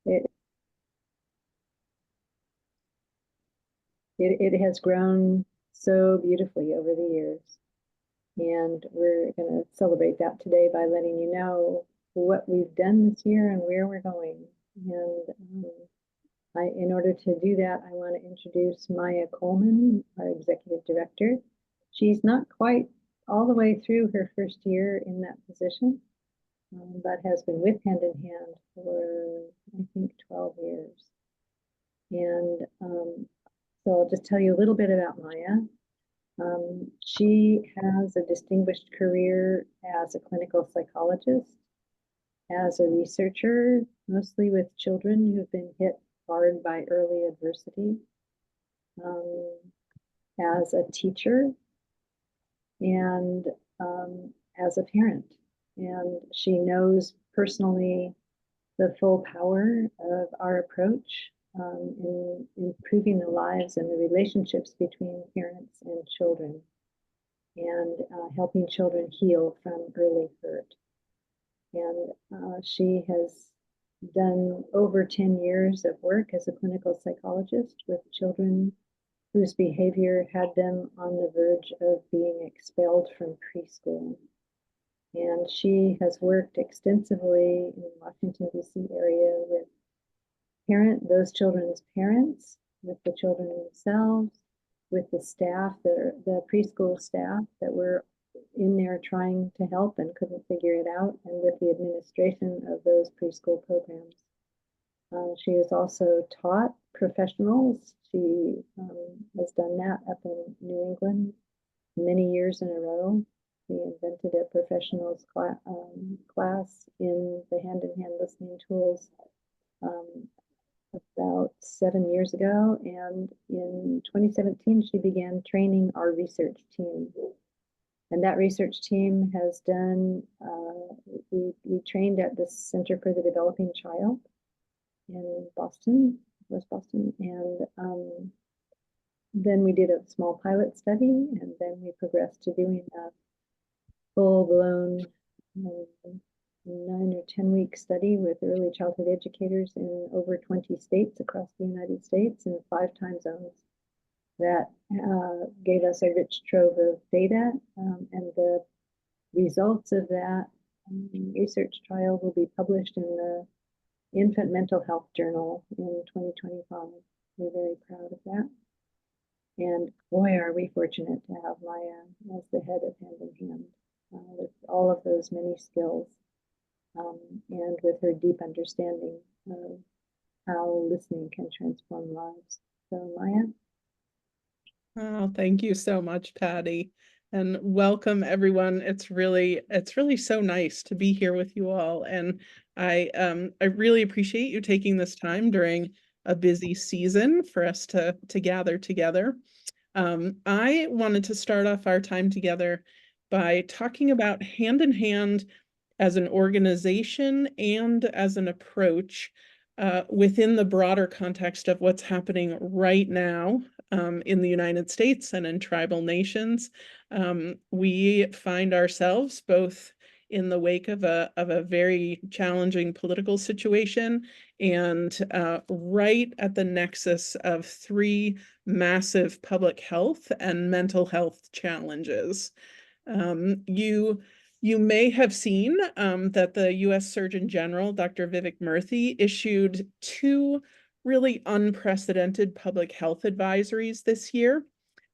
it, it has grown so beautifully over the years. And we're going to celebrate that today by letting you know what we've done this year and where we're going. And in order to do that, I want to introduce Maya Coleman, our executive director. She's not quite all the way through her first year in that position, but has been with Hand in Hand for, I think, 12 years. And so I'll just tell you a little bit about Maya. She has a distinguished career as a clinical psychologist, as a researcher, mostly with children who've been hit hard by early adversity, as a teacher, and as a parent. And she knows personally the full power of our approach in improving the lives and the relationships between parents and children, and helping children heal from early hurt. And she has done over 10 years of work as a clinical psychologist with children whose behavior had them on the verge of being expelled from preschool. And she has worked extensively in the Washington, D.C. area with those children's parents, with the children themselves, with the staff, the preschool staff that were in there trying to help and couldn't figure it out, and with the administration of those preschool programs. She has also taught professionals. She has done that up in New England many years in a row. She invented a professionals class in the hand-in-hand listening tools about 7 years ago. And in 2017, she began training our research team. And that research team has done, we trained at the Center for the Developing Child in Boston, West Boston. And then we did a small pilot study, and then we progressed to doing a full-blown 9 or 10-week study with early childhood educators in over 20 states across the United States in 5 time zones. That gave us a rich trove of data, and the results of that research trial will be published in the Infant Mental Health Journal in 2025. We're very proud of that. And boy, are we fortunate to have Maya as the head of Hand in Hand with all of those many skills, and with her deep understanding of how listening can transform lives. So Maya. Oh, thank you so much, Patty, and welcome everyone. It's really so nice to be here with you all, and I really appreciate you taking this time during a busy season for us to gather together. I wanted to start off our time together by talking about Hand in Hand as an organization and as an approach within the broader context of what's happening right now in the United States and in tribal nations. We find ourselves both in the wake of a very challenging political situation and right at the nexus of 3 massive public health and mental health challenges. You may have seen that the U.S. Surgeon General, Dr. Vivek Murthy, issued 2 really unprecedented public health advisories this year.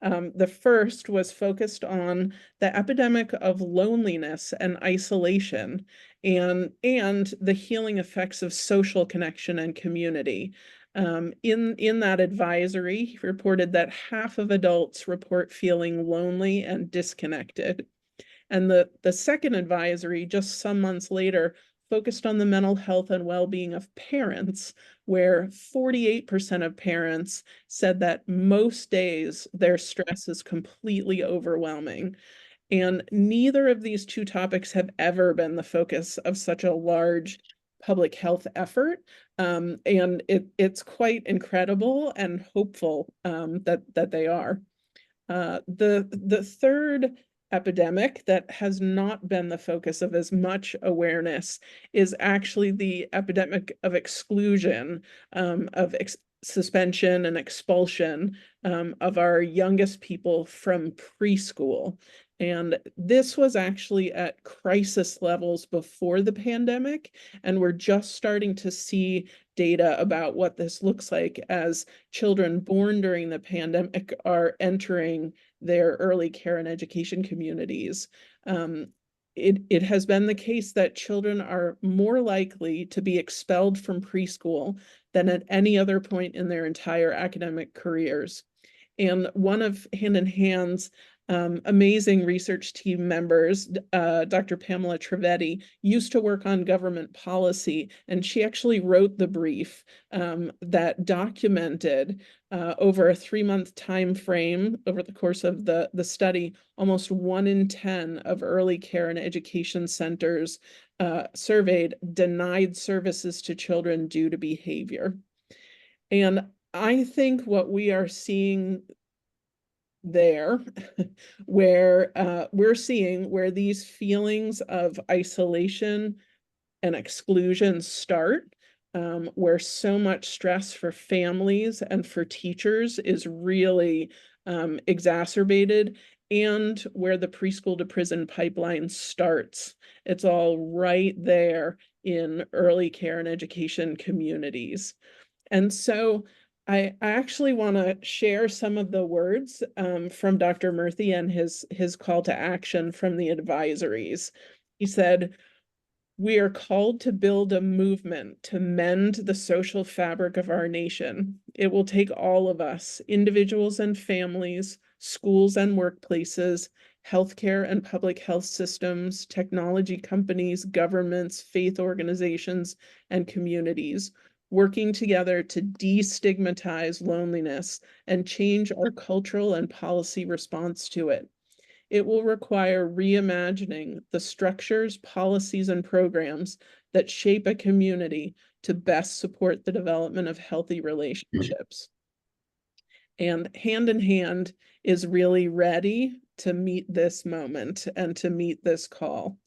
The first was focused on the epidemic of loneliness and isolation, and the healing effects of social connection and community. In that advisory, he reported that half of adults report feeling lonely and disconnected. And the second advisory, just some months later, focused on the mental health and well-being of parents, where 48% of parents said that most days their stress is completely overwhelming. And neither of these 2 topics have ever been the focus of such a large public health effort. And it's quite incredible and hopeful that they are. The third epidemic that has not been the focus of as much awareness is actually the epidemic of exclusion, of suspension and expulsion of our youngest people from preschool. And this was actually at crisis levels before the pandemic, and we're just starting to see data about what this looks like as children born during the pandemic are entering their early care and education communities. It has been the case that children are more likely to be expelled from preschool than at any other point in their entire academic careers. And one of Hand in Hand's amazing research team members, Dr. Pamela Trivedi, used to work on government policy, and she actually wrote the brief that documented over a 3-month time frame over the course of the study, almost 1 in 10 of early care and education centers surveyed denied services to children due to behavior. And I think what we are seeing there, where we're seeing where these feelings of isolation and exclusion start, where so much stress for families and for teachers is really exacerbated, and where the preschool to prison pipeline starts. It's all right there in early care and education communities. And so I actually want to share some of the words from Dr. Murthy and his call to action from the advisories. He said, "We are called to build a movement to mend the social fabric of our nation. It will take all of us, individuals and families, schools and workplaces, healthcare and public health systems, technology companies, governments, faith organizations, and communities, working together to destigmatize loneliness and change our cultural and policy response to it. It will require reimagining the structures, policies, and programs that shape a community to best support the development of healthy relationships." And Hand in Hand is really ready to meet this moment and to meet this call.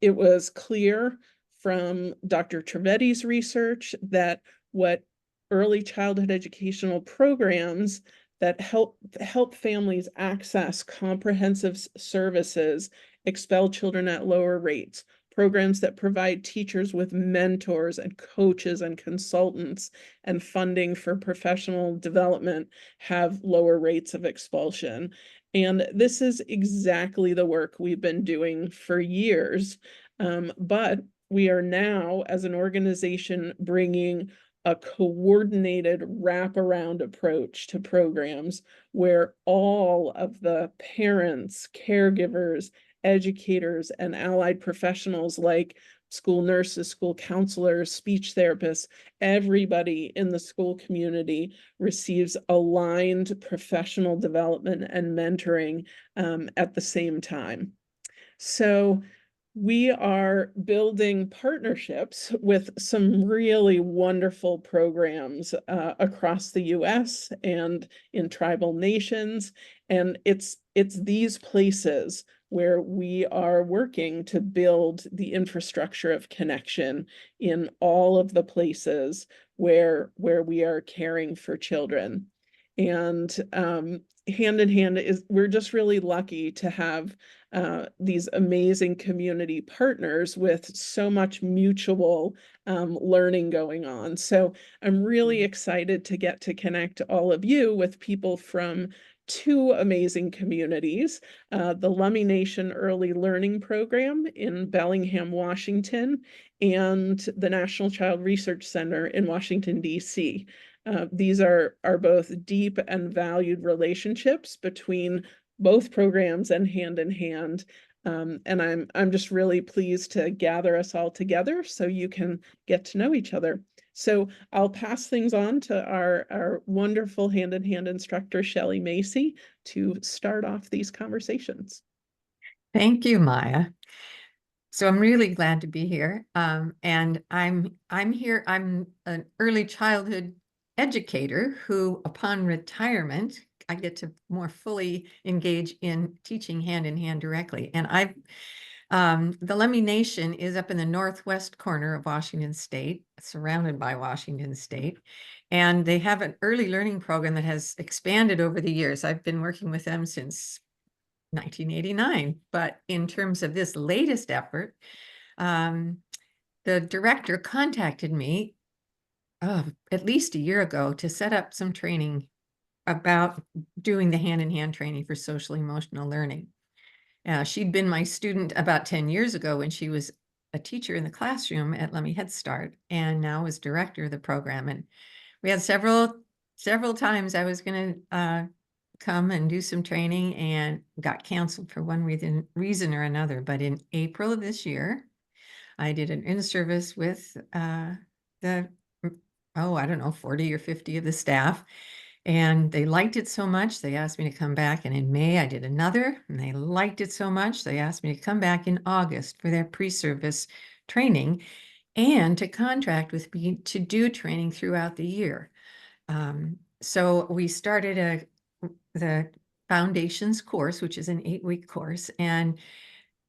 It was clear from Dr. Trivedi's research that what early childhood educational programs that help families access comprehensive services expel children at lower rates, programs that provide teachers with mentors and coaches and consultants and funding for professional development have lower rates of expulsion. And this is exactly the work we've been doing for years. But we are now, as an organization, bringing a coordinated wraparound approach to programs where all of the parents, caregivers, educators, and allied professionals like school nurses, school counselors, speech therapists, everybody in the school community receives aligned professional development and mentoring at the same time. So we are building partnerships with some really wonderful programs across the US and in tribal nations. And it's these places where we are working to build the infrastructure of connection in all of the places where we are caring for children. And Hand in Hand is, we're just really lucky to have these amazing community partners with so much mutual learning going on. So I'm really excited to get to connect all of you with people from 2 amazing communities, the Lummi Nation Early Learning Program in Bellingham, Washington, and the National Child Research Center in Washington, D.C. These are both deep and valued relationships between both programs and Hand in Hand. And I'm just really pleased to gather us all together so you can get to know each other. So I'll pass things on to our wonderful Hand in Hand instructor, Shelley Macy, to start off these conversations. Thank you, Maya. So I'm really glad to be here. And I'm here, I'm an early childhood educator who, upon retirement, I get to more fully engage in teaching hand in hand directly. And the Lemhi Nation is up in the northwest corner of Washington State, surrounded by Washington State. And they have an early learning program that has expanded over the years. I've been working with them since 1989. But in terms of this latest effort, the director contacted me at least a year ago to set up some training about doing the hand-in-hand training for social emotional learning. She'd been my student about 10 years ago when she was a teacher in the classroom at Lemhi Head Start, and now is director of the program. And we had several times I was going to come and do some training, and got canceled for one reason or another. But in April of this year, I did an in-service with the, I don't know, 40 or 50 of the staff. And they liked it so much, they asked me to come back. And in May, I did another, and they liked it so much, they asked me to come back in August for their pre-service training and to contract with me to do training throughout the year. So we started the foundations course, which is an 8-week course. And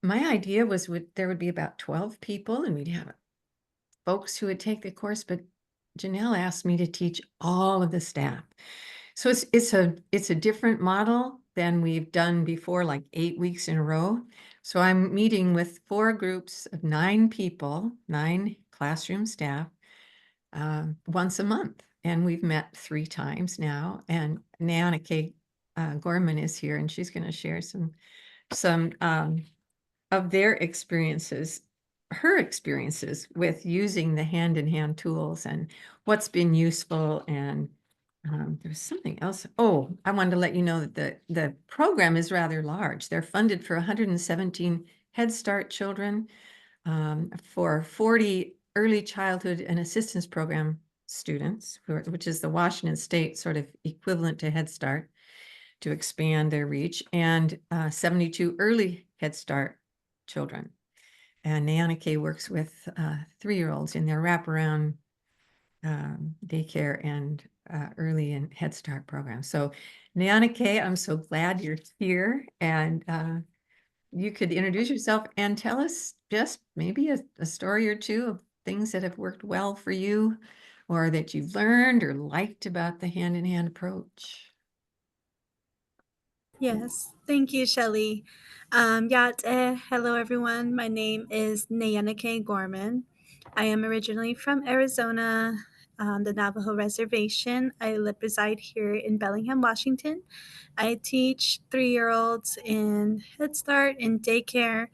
my idea was there would be about 12 people, and we'd have folks who would take the course, but Janelle asked me to teach all of the staff. So it's a different model than we've done before, like 8 weeks in a row. So I'm meeting with 4 groups of 9 people, 9 classroom staff, once a month. And we've met 3 times now. And Nayana K. Gorman is here, and she's going to share some of their experiences, her experiences with using the hand-in-hand tools and what's been useful. And there's something else. Oh, I wanted to let you know that the program is rather large. They're funded for 117 Head Start children, for 40 early childhood and assistance program students, which is the Washington State sort of equivalent to Head Start, to expand their reach, and 72 early Head Start children. And Nayana K works with 3-year-olds in their wraparound daycare and early and Head Start program. So Nayana K, I'm so glad you're here, and you could introduce yourself and tell us just maybe a story or two of things that have worked well for you, or that you've learned or liked about the hand-in-hand approach. Yes, thank you, Shelley. Hello, everyone. My name is Nayanike Gorman. I am originally from Arizona, the Navajo Reservation. I reside here in Bellingham, Washington. I teach 3-year-olds in Head Start and daycare.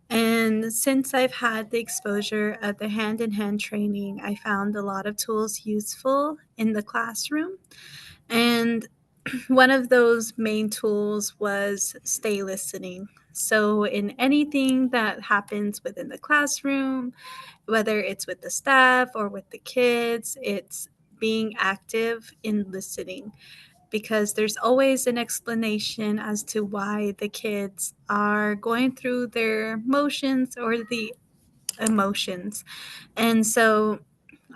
And since I've had the exposure of the hand-in-hand training, I found a lot of tools useful in the classroom. And one of those main tools was stay listening. So, in anything that happens within the classroom, whether it's with the staff or with the kids, it's being active in listening, because there's always an explanation as to why the kids are going through their motions or the emotions. And so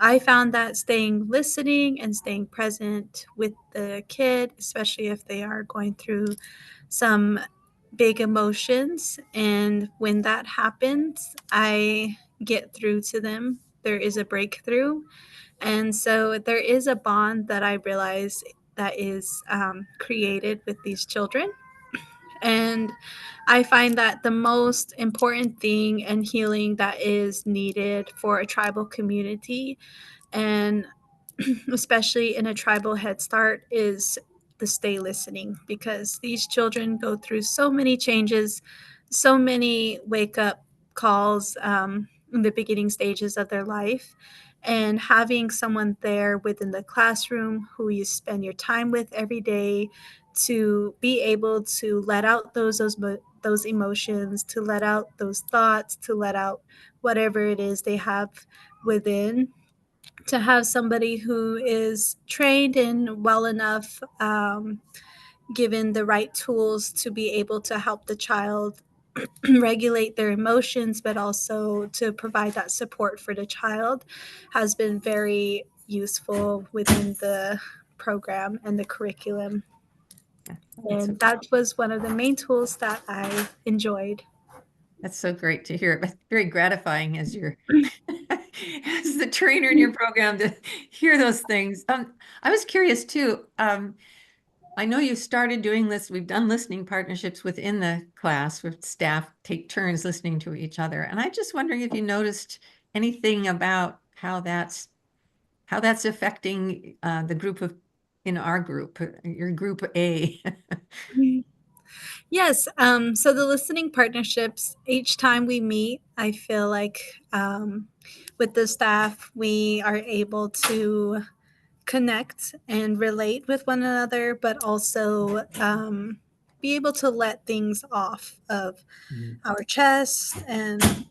I found that listening and staying present with the kid, especially if they are going through some big emotions, and when that happens, I get through to them. There is a breakthrough. And so there is a bond that I realize that is created with these children. And I find that the most important thing and healing that is needed for a tribal community, and especially in a tribal Head Start, is the stay listening, because these children go through so many changes, so many wake up calls in the beginning stages of their life. And having someone there within the classroom who you spend your time with every day to be able to let out those emotions, to let out those thoughts, to let out whatever it is they have within, to have somebody who is trained and well enough, given the right tools to be able to help the child regulate their emotions, but also to provide that support for the child, has been very useful within the program and the curriculum. That's And that was one of the main tools that I enjoyed. That's so great to hear. But very gratifying as your as the trainer in your program to hear those things. I was curious too. I know you started doing this. We've done listening partnerships within the class where staff take turns listening to each other. And I'm just wondering if you noticed anything about how that's affecting the group in our group, your group A. Yes. So the listening partnerships, each time we meet, I feel like with the staff, we are able to connect and relate with one another, but also be able to let things off of our chest and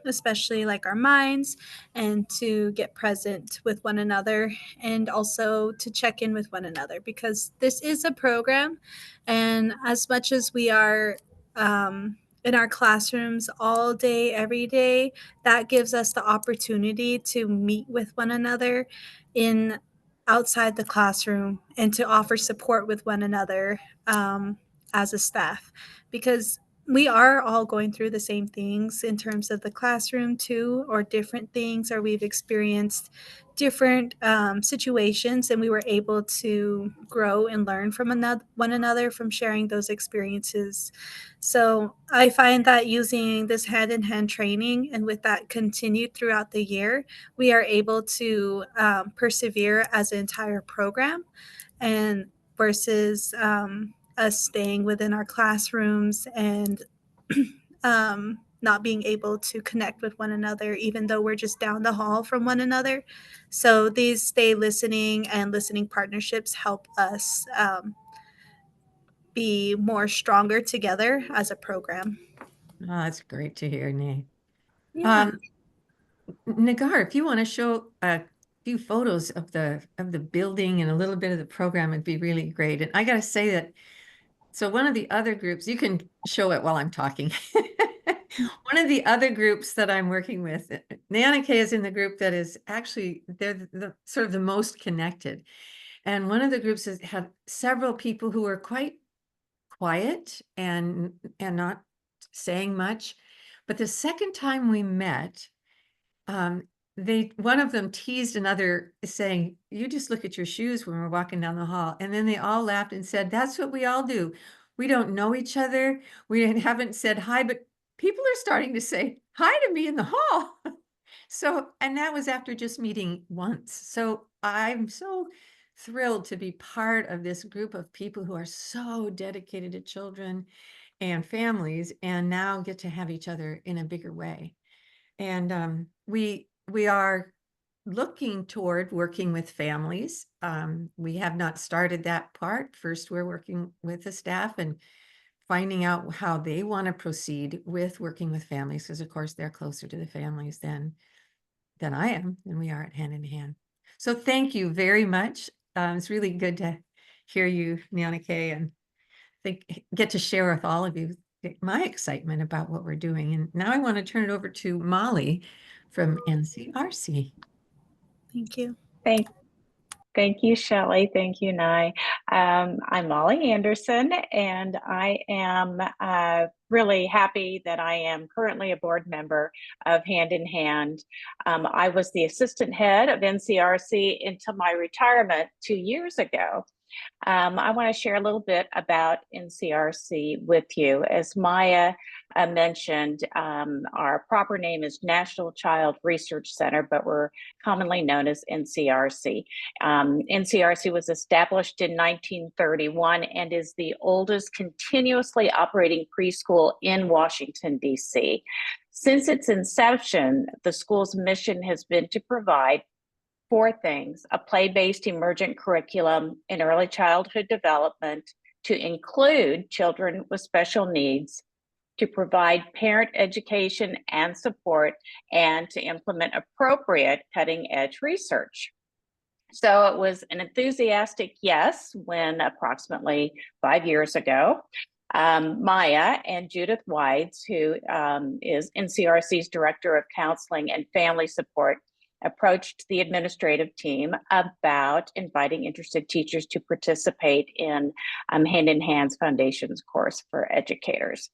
especially like our minds, and to get present with one another and also to check in with one another, because this is a program, and as much as we are in our classrooms all day every day, that gives us the opportunity to meet with one another in outside the classroom and to offer support with one another as a staff, because we are all going through the same things in terms of the classroom too, or different things, or we've experienced different situations, and we were able to grow and learn from one another from sharing those experiences. So I find that using this hand-in-hand training, and with that continued throughout the year, we are able to persevere as an entire program, and versus us staying within our classrooms and not being able to connect with one another, even though we're just down the hall from one another. So these stay listening and listening partnerships help us be more stronger together as a program. Oh, that's great to hear, Nay. Yeah. Nagar, if you want to show a few photos of the building and a little bit of the program, it'd be really great. And I got to say that, so one of the other groups, you can show it while I'm talking. One of the other groups that I'm working with, Nyanike is in the group that is actually, they're the sort of the most connected. And one of the groups has had several people who are quite quiet and not saying much. But the second time we met, one of them teased another, saying, "You just look at your shoes when we're walking down the hall." And then they all laughed and said, "That's what we all do. We don't know each other. We haven't said hi, but people are starting to say hi to me in the hall." So, and that was after just meeting once. So I'm so thrilled to be part of this group of people who are so dedicated to children and families, and now get to have each other in a bigger way. And we are looking toward working with families. We have not started that part. First, we're working with the staff and finding out how they want to proceed with working with families, because of course they're closer to the families than I am, and we are at hand in hand. So thank you very much. It's really good to hear you, Nyanike, and get to share with all of you my excitement about what we're doing. And now I want to turn it over to Molly from NCRC. Thank you. Thank you, Shelley. Thank you, Nye. I'm Molly Anderson, and I am really happy that I am currently a board member of Hand in Hand. I was the assistant head of NCRC until my retirement 2 years ago. I want to share a little bit about NCRC with you. As Maya mentioned, our proper name is National Child Research Center, but we're commonly known as NCRC. NCRC was established in 1931 and is the oldest continuously operating preschool in Washington, D.C. Since its inception, the school's mission has been to provide 4 things: a play-based emergent curriculum in early childhood development to include children with special needs, to provide parent education and support, and to implement appropriate cutting-edge research. So it was an enthusiastic yes when approximately 5 years ago, Maya and Judith Wides, who is NCRC's Director of Counseling and Family Support, approached the administrative team about inviting interested teachers to participate in Hand in Hand's Foundations course for educators.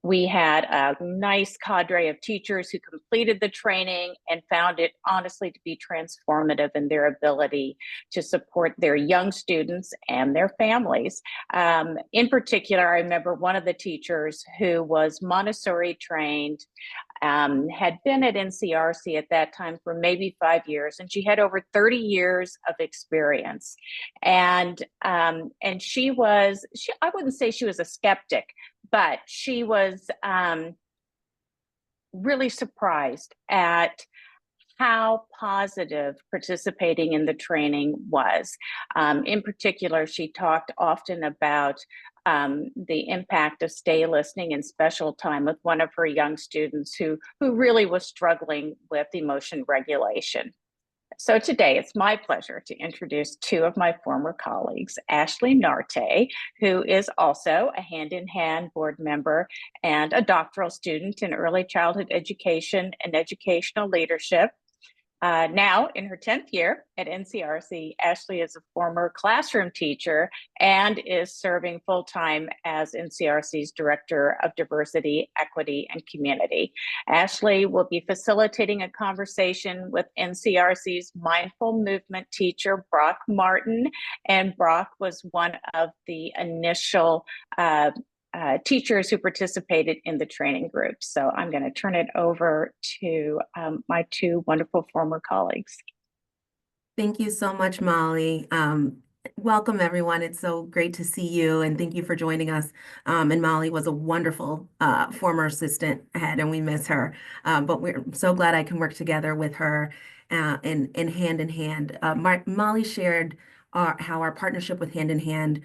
We had a nice cadre of teachers who completed the training and found it honestly to be transformative in their ability to support their young students and their families. In particular, I remember one of the teachers who was Montessori trained, had been at NCRC at that time for maybe 5 years, and she had over 30 years of experience. And she was, I wouldn't say she was a skeptic, but she was really surprised at how positive participating in the training was. In particular, she talked often about the impact of stay listening and special time with one of her young students who really was struggling with emotion regulation. So today it's my pleasure to introduce two of my former colleagues, Ashley Narte, who is also a Hand in Hand board member and a doctoral student in early childhood education and educational leadership. Now in her 10th year at NCRC, Ashley is a former classroom teacher and is serving full-time as NCRC's Director of Diversity, Equity, and Community. Ashley will be facilitating a conversation with NCRC's Mindful Movement teacher, Brock Martin, and Brock was one of the initial teachers who participated in the training group. So I'm going to turn it over to my two wonderful former colleagues. Thank you so much, Molly. Welcome, everyone. It's so great to see you, and thank you for joining us. And Molly was a wonderful former assistant head, and we miss her. But we're so glad I can work together with her in hand in hand. Molly shared how our partnership with Hand in Hand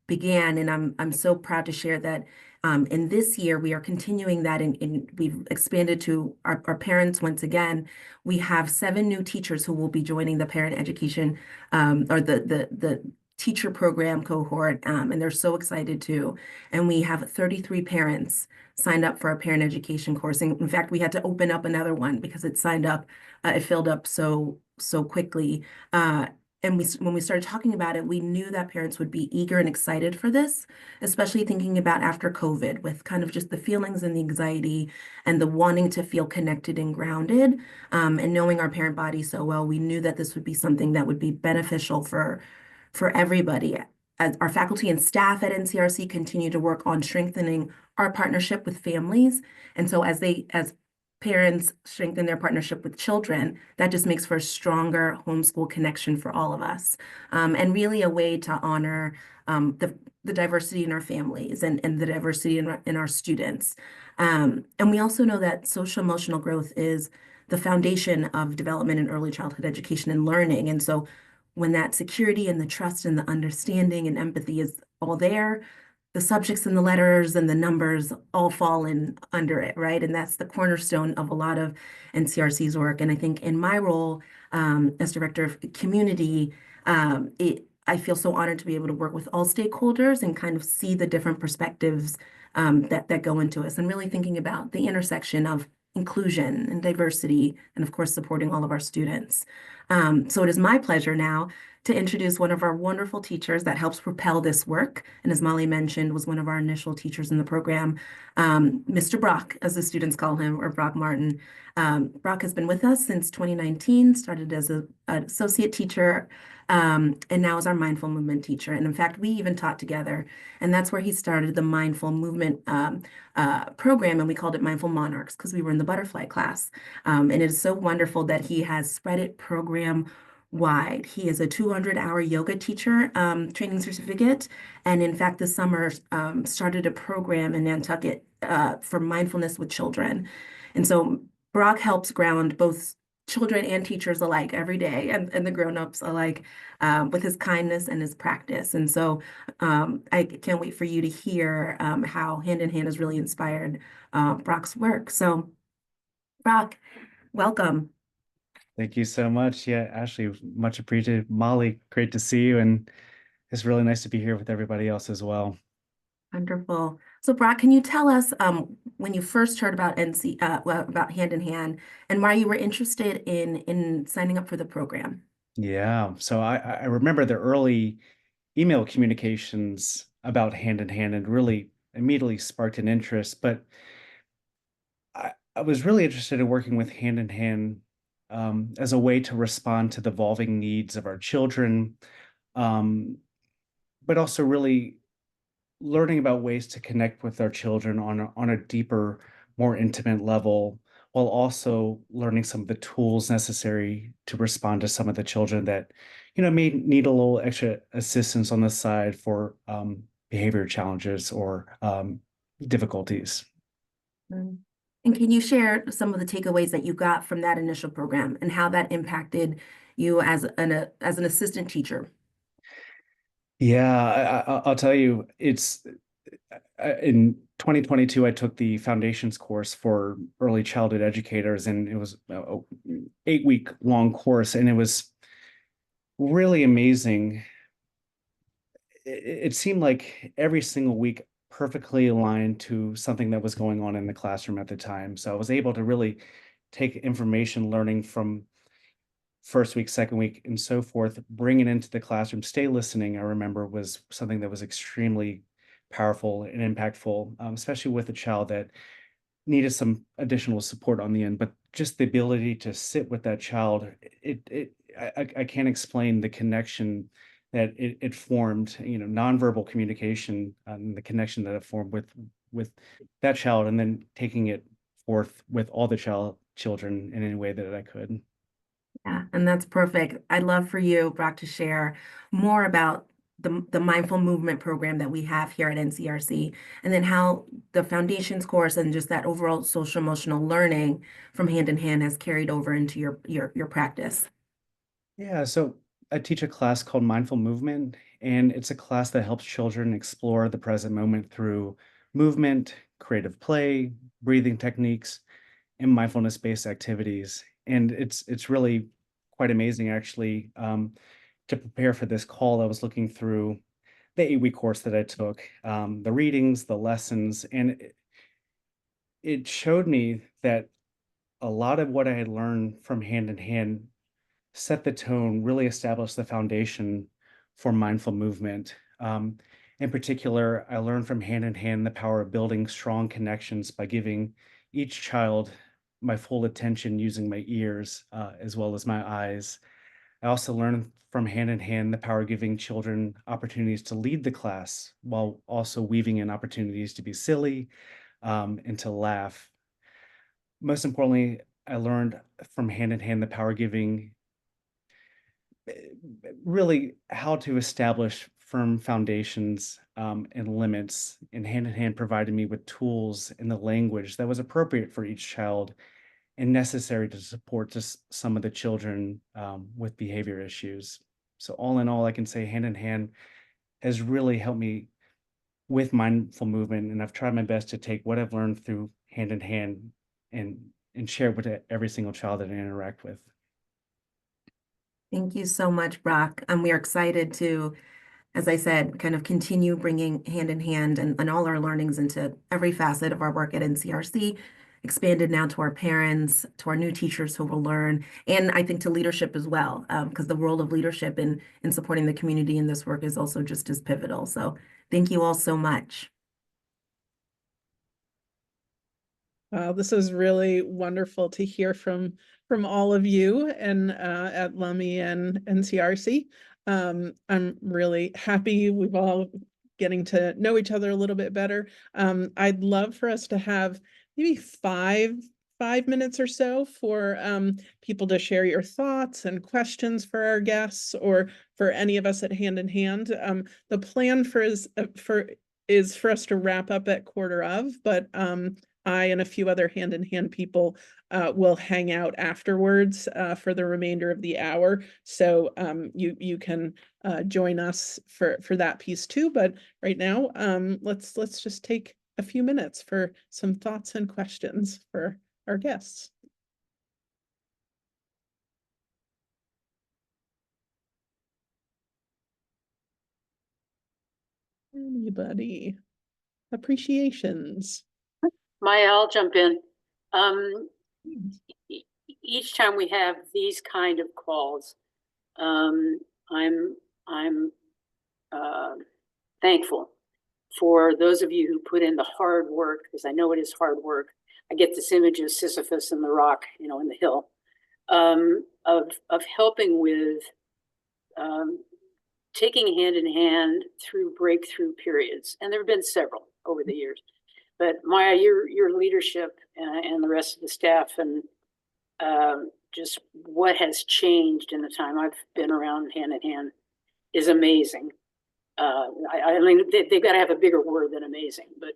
began, and I'm so proud to share that in this year we are continuing that, and we've expanded to our parents once again. We have 7 new teachers who will be joining the parent education or the teacher program cohort, and they're so excited too. And we have 33 parents signed up for our parent education course. And in fact, we had to open up another one because it filled up so quickly. And when we started talking about it, we knew that parents would be eager and excited for this, especially thinking about after COVID, with kind of just the feelings and the anxiety and the wanting to feel connected and grounded. And knowing our parent body so well, we knew that this would be something that would be beneficial for everybody. As our faculty and staff at NCRC continue to work on strengthening our partnership with families. And so as parents strengthen their partnership with children, that just makes for a stronger homeschool connection for all of us. And really a way to honor the diversity in our families and the diversity in our students. And we also know that social emotional growth is the foundation of development in early childhood education and learning. And so when that security and the trust and the understanding and empathy is all there, the subjects and the letters and the numbers all fall in under it, right? And that's the cornerstone of a lot of NCRC's work. And I think in my role as Director of Community, I feel so honored to be able to work with all stakeholders and kind of see the different perspectives that go into us, and really thinking about the intersection of inclusion and diversity, and of course, supporting all of our students. So it is my pleasure now to introduce one of our wonderful teachers that helps propel this work. And as Molly mentioned, was one of our initial teachers in the program, Mr. Brock, as the students call him, or Brock Martin. Brock has been with us since 2019, started as an associate teacher, and now is our mindful movement teacher. And in fact, we even taught together, and that's where he started the mindful movement program, and we called it Mindful Monarchs because we were in the butterfly class. And it is so wonderful that he has spread it program wide. He is a 200-hour yoga teacher training certificate, and in fact this summer started a program in Nantucket for mindfulness with children. And so Brock helps ground both children and teachers alike every day, and the grown-ups alike, with his kindness and his practice. And so I can't wait for you to hear how Hand in Hand has really inspired Brock's work. So Brock, welcome. Thank you so much. Yeah, Ashley, much appreciated. Molly, great to see you. And it's really nice to be here with everybody else as well. Wonderful. So Brock, can you tell us when you first heard about about Hand in Hand and why you were interested in signing up for the program? Yeah. So I remember the early email communications about Hand in Hand and really immediately sparked an interest. But I was really interested in working with Hand in Hand as a way to respond to the evolving needs of our children, um, but also really learning about ways to connect with our children on a deeper, more intimate level, while also learning some of the tools necessary to respond to some of the children that, may need a little extra assistance on the side for behavior challenges or difficulties. Mm. And can you share some of the takeaways that you got from that initial program and how that impacted you as an assistant teacher? Yeah, I'll tell you, it's in 2022, I took the foundations course for early childhood educators, and it was a 8-week long course, and it was really amazing. It seemed like every single week perfectly aligned to something that was going on in the classroom at the time. So I was able to really take information learning from first week, second week, and so forth, bring it into the classroom. Stay listening, I remember, was something that was extremely powerful and impactful, especially with a child that needed some additional support on the end. But just the ability to sit with that child, I can't explain the connection that it formed. Nonverbal communication, the connection that it formed with that child, and then taking it forth with all the children in any way that I could. Yeah, and that's perfect. I'd love for you, Brock, to share more about the mindful movement program that we have here at NCRC, and then how the foundations course and just that overall social emotional learning from Hand in Hand has carried over into your practice. Yeah, so I teach a class called Mindful Movement, and it's a class that helps children explore the present moment through movement, creative play, breathing techniques, and mindfulness-based activities. And it's really quite amazing, actually. To prepare for this call, I was looking through the 8-week course that I took, the readings, the lessons, and it showed me that a lot of what I had learned from Hand in Hand set the tone, really established the foundation for mindful movement. In particular, I learned from Hand in Hand the power of building strong connections by giving each child my full attention using my ears as well as my eyes. I also learned from Hand in Hand the power of giving children opportunities to lead the class while also weaving in opportunities to be silly and to laugh. Most importantly, I learned from Hand in Hand the power of giving really how to establish firm foundations and limits, and Hand in Hand provided me with tools and the language that was appropriate for each child and necessary to support just some of the children with behavior issues. So all in all, I can say Hand in Hand has really helped me with mindful movement, and I've tried my best to take what I've learned through Hand in Hand and share it with every single child that I interact with. Thank you so much, Brock. We are excited to, as I said, kind of continue bringing Hand in Hand and all our learnings into every facet of our work at NCRC, expanded now to our parents, to our new teachers who will learn, and I think to leadership as well, because the role of leadership in supporting the community in this work is also just as pivotal. So thank you all so much. This is really wonderful to hear from all of you and at LUMI and NCRC. I'm really happy we've all getting to know each other a little bit better. I'd love for us to have maybe five minutes or so for people to share your thoughts and questions for our guests or for any of us at Hand in Hand. The plan is for us to wrap up at 1:15, but I and a few other Hand in Hand people will hang out afterwards for the remainder of the hour. So you can join us for that piece too. But right now, let's just take a few minutes for some thoughts and questions for our guests. Anybody? appreciations. Maya, I'll jump in. Each time we have these kind of calls, I'm thankful for those of you who put in the hard work, because I know it is hard work. I get this image of Sisyphus and the rock, in the hill, of helping with taking hand in hand through breakthrough periods. And there have been several over the years. But Maya, your leadership and the rest of the staff and just what has changed in the time I've been around hand in hand is amazing. I mean, they've got to have a bigger word than amazing. But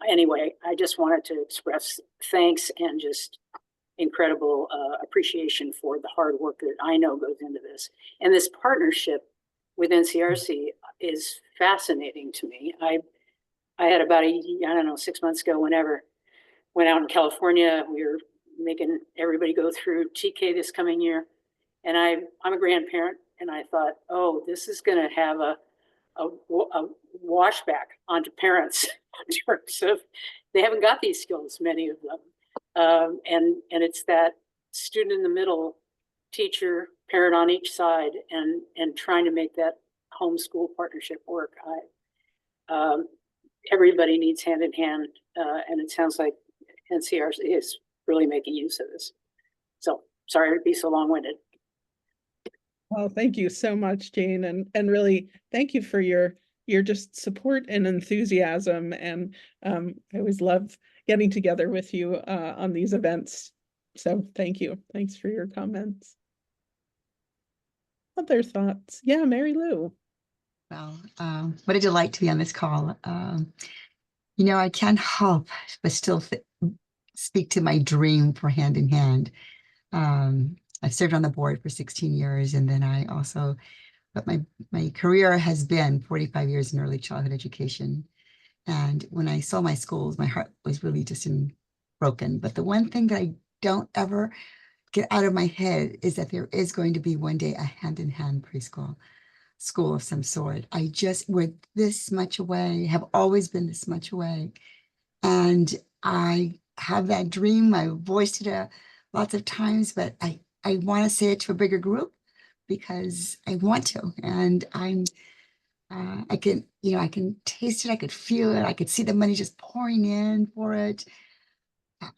anyway, I just wanted to express thanks and just incredible appreciation for the hard work that I know goes into this. And this partnership with NCRC is fascinating to me. I had about 6 months ago, went out in California. We were making everybody go through TK this coming year. And I'm a grandparent, and I thought, oh, this is going to have a washback onto parents in terms of they haven't got these skills, many of them. And it's that student in the middle, teacher, parent on each side, and trying to make that homeschool partnership work. Everybody needs hand in hand, and it sounds like NCRC is really making use of this. So sorry to be so long-winded. Well, thank you so much, Jane, and really thank you for your just support and enthusiasm. And I always love getting together with you on these events. So thank you. Thanks for your comments. Other thoughts? Yeah, Mary Lou. Well, what a delight to be on this call. I can't help but still speak to my dream for Hand in Hand. I've served on the board for 16 years, and then but my career has been 45 years in early childhood education. And when I saw my schools, my heart was really just broken. But the one thing that I don't ever get out of my head is that there is going to be one day a hand-in-hand preschool school of some sort. We're this much away, have always been this much away. And I have that dream. I voiced it lots of times, but I want to say it to a bigger group because I want to. And I can taste it. I could feel it. I could see the money just pouring in for it.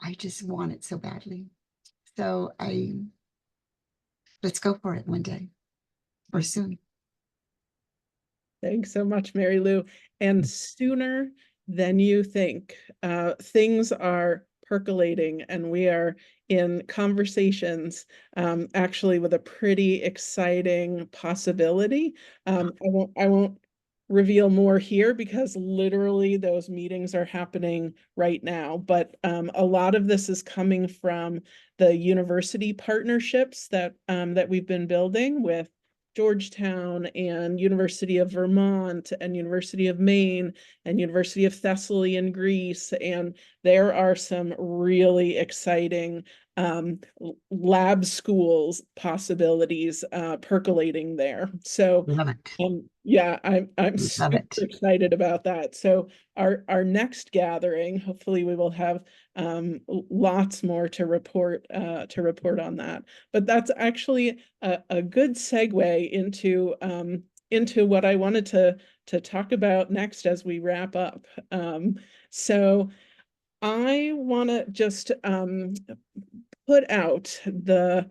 I just want it so badly. So let's go for it one day or soon. Thanks so much, Mary Lou. And sooner than you think, things are percolating, and we are in conversations actually with a pretty exciting possibility. I won't reveal more here because literally those meetings are happening right now, but a lot of this is coming from the university partnerships that we've been building with Georgetown and University of Vermont and University of Maine and University of Thessaly in Greece. And there are some really exciting lab schools possibilities percolating there. So Love it. yeah, I'm super excited about that. So our next gathering, hopefully we will have lots more to report on that. But that's actually a good segue into what I wanted to talk about next as we wrap up. So I want to just put out the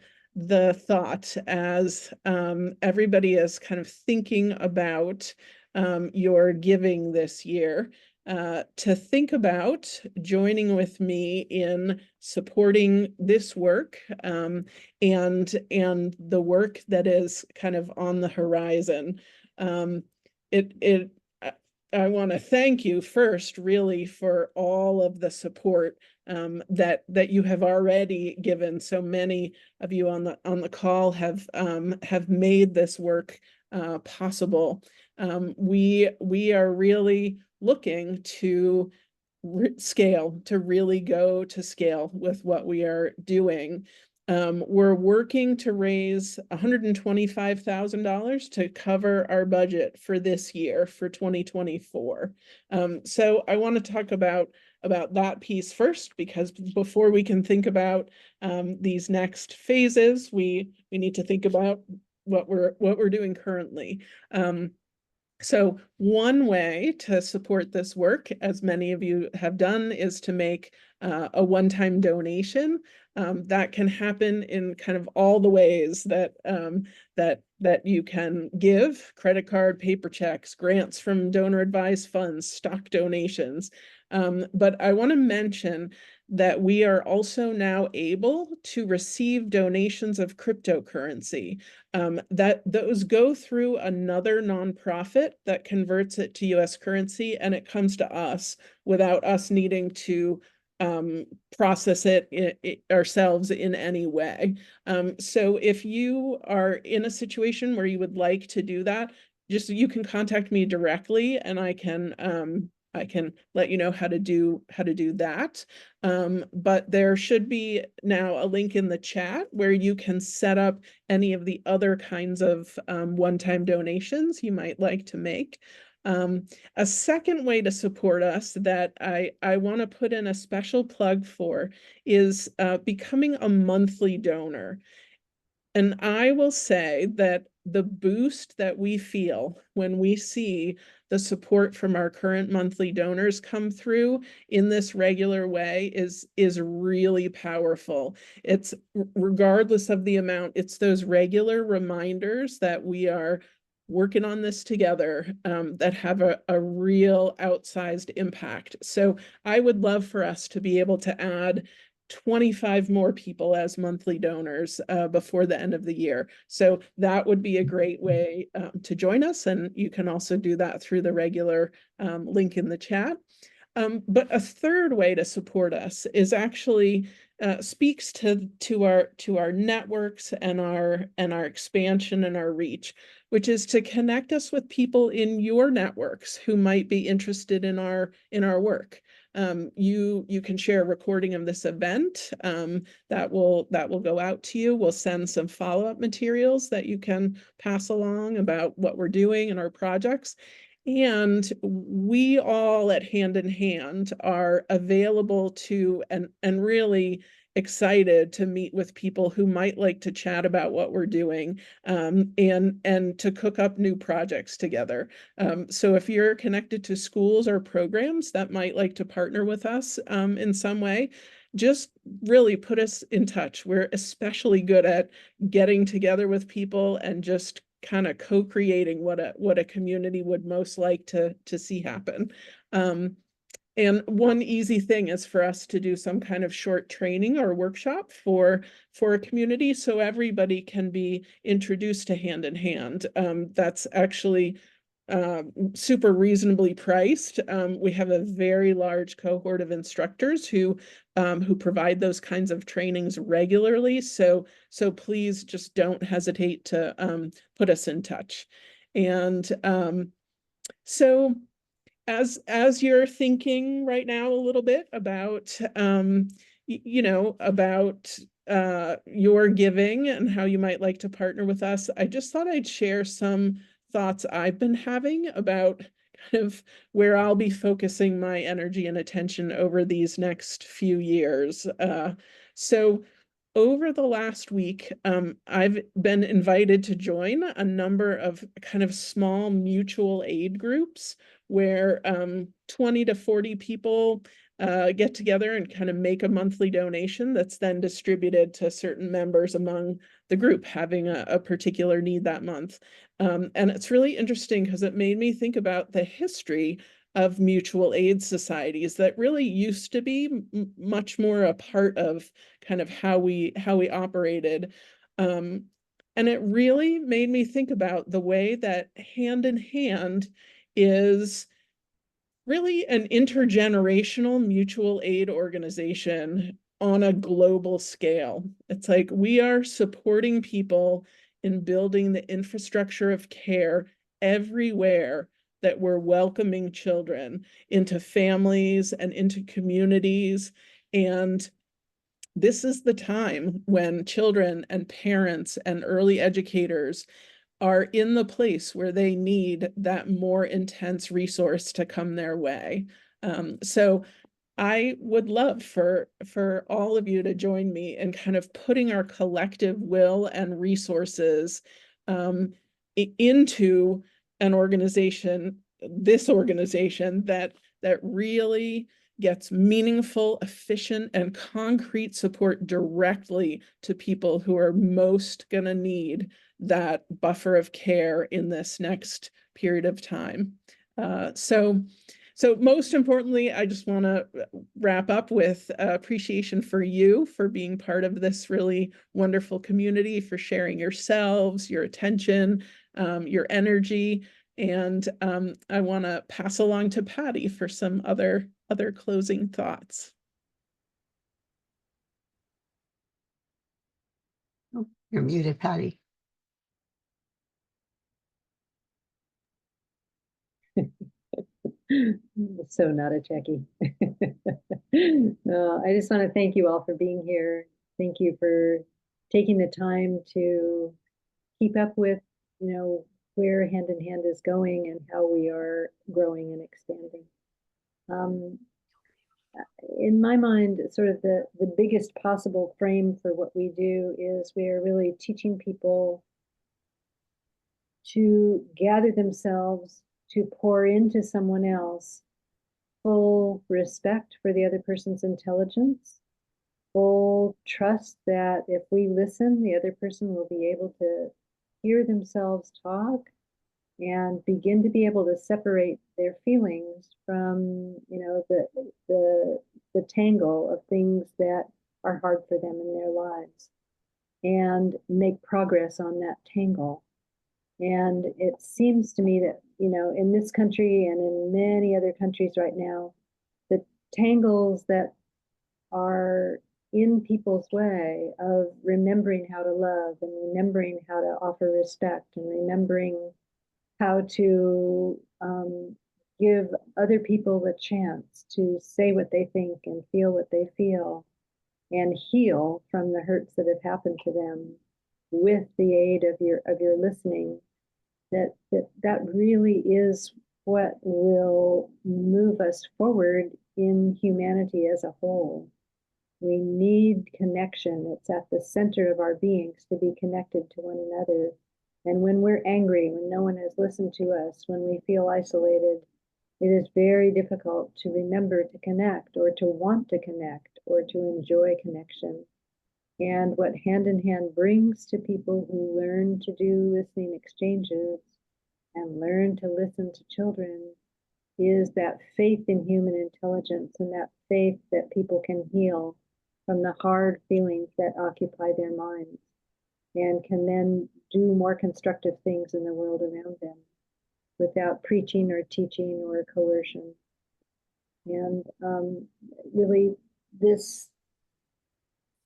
thought as everybody is kind of thinking about your giving this year, to think about joining with me in supporting this work and the work that is kind of on the horizon. I want to thank you first, really, for all of the support that you have already given. So many of you on the call have made this work possible. We are really looking to scale, to really go to scale with what we are doing. We're working to raise $125,000 to cover our budget for this year, for 2024. So I want to talk about that piece first, because before we can think about these next phases, we need to think about what we're doing currently. So one way to support this work, as many of you have done, is to make a one-time donation. That can happen in kind of all the ways that that you can give: credit card, paper checks, grants from donor advised funds, stock donations. But I want to mention that we are also now able to receive donations of cryptocurrency. That those go through another nonprofit that converts it to US currency, and it comes to us without us needing to process it ourselves in any way. So if you are in a situation where you would like to do that, you can contact me directly, and I can let you know how to do that. But there should be now a link in the chat where you can set up any of the other kinds of one-time donations you might like to make. A second way to support us that I want to put in a special plug for is becoming a monthly donor. And I will say that the boost that we feel when we see the support from our current monthly donors come through in this regular way is really powerful. It's, regardless of the amount, it's those regular reminders that we are working on this together that have a real outsized impact. So I would love for us to be able to add 25 more people as monthly donors before the end of the year. So that would be a great way to join us, and you can also do that through the regular link in the chat. But a third way to support us is actually speaks to our networks and our expansion and our reach, which is to connect us with people in your networks who might be interested in our work. You can share a recording of this event that will go out to you. We'll send some follow-up materials that you can pass along about what we're doing and our projects. And we all at Hand in Hand are available to and really excited to meet with people who might like to chat about what we're doing and to cook up new projects together. So if you're connected to schools or programs that might like to partner with us in some way, just really put us in touch. We're especially good at getting together with people and just kind of co-creating what a community would most like to see happen. And one easy thing is for us to do some kind of short training or workshop for a community, so everybody can be introduced to Hand in Hand. That's actually super reasonably priced. We have a very large cohort of instructors who provide those kinds of trainings regularly. So please just don't hesitate to put us in touch. And so as you're thinking right now a little bit about about your giving and how you might like to partner with us, I just thought I'd share some thoughts I've been having about kind of where I'll be focusing my energy and attention over these next few years. So over the last week, I've been invited to join a number of kind of small mutual aid groups where 20 to 40 people get together and kind of make a monthly donation that's then distributed to certain members among the group having a particular need that month. And it's really interesting because it made me think about the history of mutual aid societies that really used to be much more a part of kind of how we operated. And it really made me think about the way that Hand in Hand is really an intergenerational mutual aid organization on a global scale. It's like we are supporting people in building the infrastructure of care everywhere that we're welcoming children into families and into communities. And this is the time when children and parents and early educators are in the place where they need that more intense resource to come their way. So I would love for all of you to join me in kind of putting our collective will and resources into an organization, this organization that really gets meaningful, efficient, and concrete support directly to people who are most going to need that buffer of care in this next period of time. So most importantly, I just want to wrap up with appreciation for you for being part of this really wonderful community, for sharing yourselves, your attention, your energy. And I want to pass along to Patty for some other closing thoughts. Oh, you're muted, Patty. So not a Jackie. I just want to thank you all for being here. Thank you for taking the time to keep up with, where Hand in Hand is going and how we are growing and expanding. In my mind, sort of the biggest possible frame for what we do is we are really teaching people to gather themselves, to pour into someone else full respect for the other person's intelligence, full trust that if we listen, the other person will be able to hear themselves talk and begin to be able to separate their feelings from, the tangle of things that are hard for them in their lives, and make progress on that tangle. And it seems to me that, in this country and in many other countries right now, the tangles that are in people's way of remembering how to love and remembering how to offer respect and remembering how to give other people the chance to say what they think and feel what they feel and heal from the hurts that have happened to them with the aid of your listening, that really is what will move us forward in humanity as a whole. We need connection. It's at the center of our beings to be connected to one another. And when we're angry, when no one has listened to us, when we feel isolated, it is very difficult to remember to connect or to want to connect or to enjoy connection. And what Hand in Hand brings to people who learn to do listening exchanges and learn to listen to children is that faith in human intelligence and that faith that people can heal from the hard feelings that occupy their minds and can then do more constructive things in the world around them without preaching or teaching or coercion. And really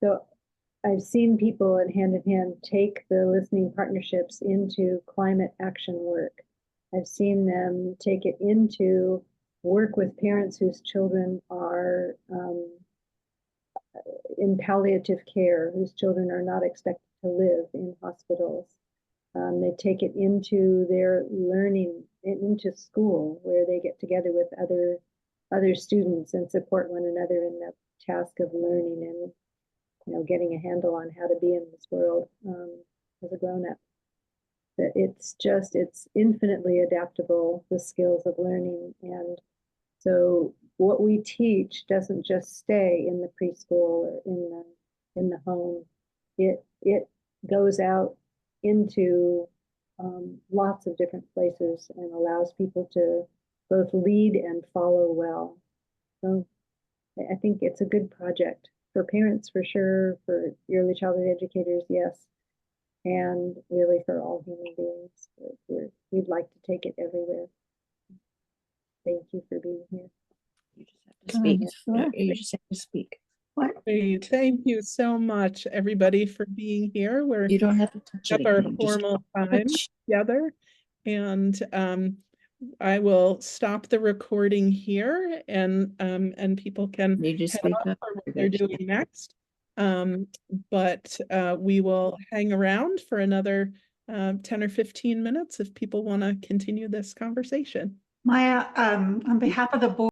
so I've seen people at Hand in Hand take the listening partnerships into climate action work. I've seen them take it into work with parents whose children are in palliative care, whose children are not expected to live in hospitals. They take it into their learning, into school, where they get together with other students and support one another in the task of learning and getting a handle on how to be in this world as a grown-up. That it's infinitely adaptable, the skills of learning. And so what we teach doesn't just stay in the preschool or in the home. It goes out into lots of different places and allows people to both lead and follow well. So I think it's a good project for parents, for sure, for early childhood educators, yes, and really for all human beings. We'd like to take it everywhere. Thank you for being here. You just have to speak. You just have to speak. What? Great. Thank you so much, everybody, for being here. You don't have to touch up our anything. formal time together, and I will stop the recording here, and people can You just head speak off up. for what they're doing next. But we will hang around for another 10 or 15 minutes if people want to continue this conversation. Maya, on behalf of the board,